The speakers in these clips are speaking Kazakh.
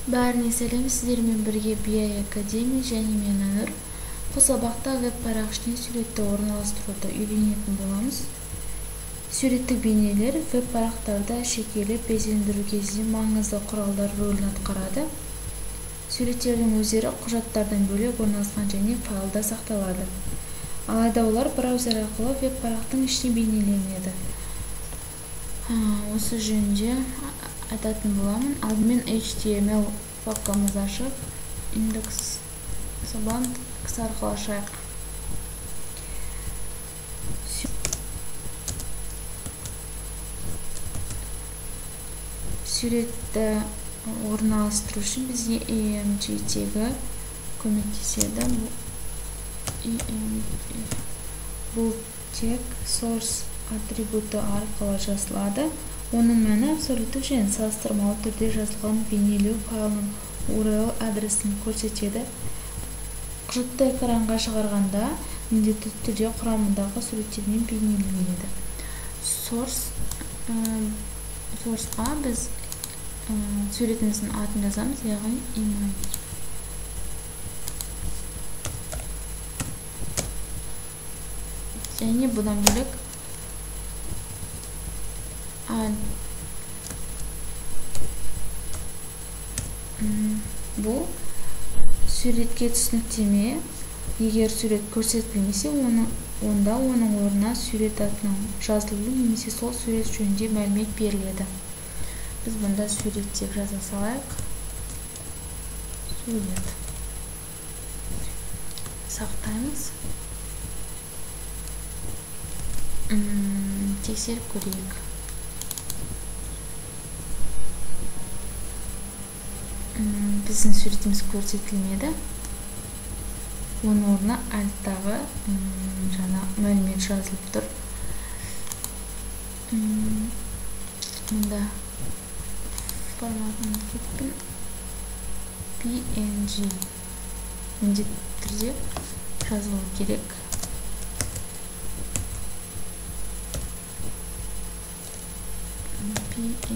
Бәріне сәлем, сіздермен бірге BI Академия және мен Анур. Бұл сабақта веб-парақ ішіне суретті орналастыруды үйренетін боламыз. Суреттік бейнелер веб-парақтарда әшекейлі безендіру кезінде маңызды құралдар рөлін атқарады. Суреттердің өздері құжаттардан бөлек орналасқан және файлда сақталады. Алайда олар браузер арқылы веб-парақтың ішіне бейнеленеді. Осы жөнінде айтатын боламын. Алдымен HTML папкамызды ашып, индекс сабан кісі арқылы ашайық. Суретті орналастыру үшін бізге EMG-тегі көмектеседі. Бұл тек source атрибуты арқылы жазылады. Оның мәні абсолюттік және салыстырмалы түрде жазылған бейнелеу файлының URL адресін көрсетеді. Құжатты экранға шығарғанда міндетті түрде құрамындағы суреттермен бейнеленеді. Sourceға біз суретіміздің атын жазамыз, яғни image. Және бұдан бөлек бұл суретке түсініктеме. Егер сурет көрсетілмесе, онда оның орнына сурет атының жазылуы немесе сол сурет жөнінде мәлімет беріледі. Біз бұнда сурет деп жаза салайық. Сурет. Сақтаймыз. Тексеріп көрейік. Біздің суретіміз көрсетілмеді. Оның орнына альттағы жаңа мәлімет жазылып тұр. Мұнда форматын кетпін. PNG міндетті түрде жазылу керек. PNG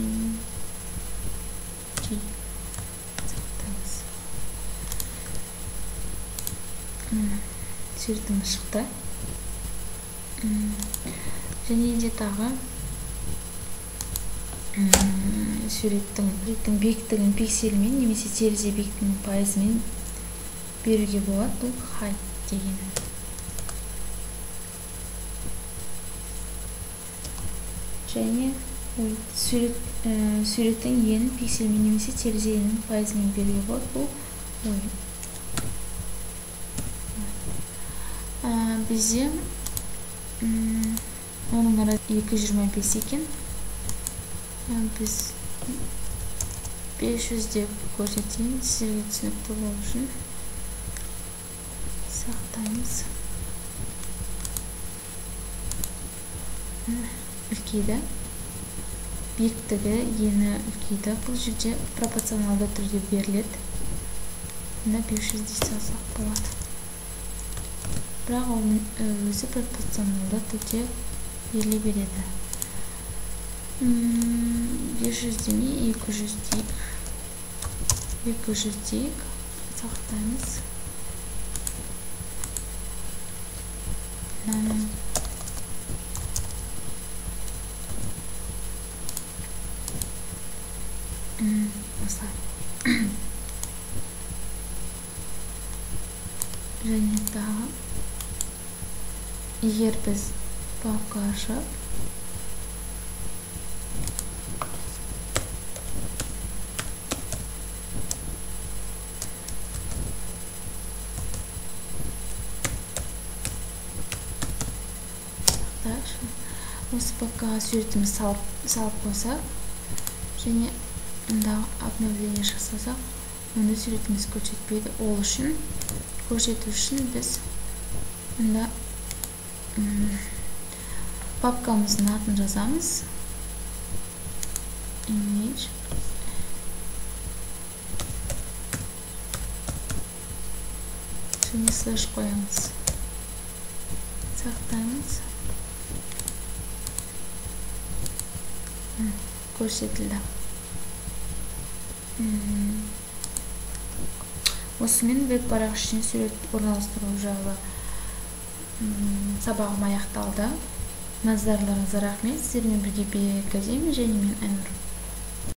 суретіміз шықты. Және де тағы суреттің биіктігін пиксельмен немесе терезе биіктігінің пайызымен беруге болады. Бұл height деген. Және суреттің енін пиксельмен немесе терезе енін пайызымен беруге болады. Бұл бізде оның арасы 225 екен. Біз 500 деп көрсетейін, сіздерге түсінікті болу үшін. Сақтаймыз. Үлкейді. Биіктігі, ені үлкейді. Бұл жерде пропорционалды түрде беріледі. Мұнда 500 дей салсақ болады. Бірақ оның өзі пропорционалды түрде беріле береді. 500 демей, 200 дейік. 200 дейік. Сақтаймыз. Және тағы егер біз папка ашып осы папкаға суретіміз салып қойсақ және мұндағы обновление жасасақ, онда суретіміз көрсетпейді. Ол үшін көрсету үшін біз мұнда папкамыздың атын жазамыз. Image. Және слэш қоямыз. Сақтаймыз. Көрсетілді. Осымен веб-парақ ішіне сурет орналастыру жайлы сабағым аяқталды. Назарларыңызға рахмет. Сіздермен бірге BI Академия және мен Айнұр.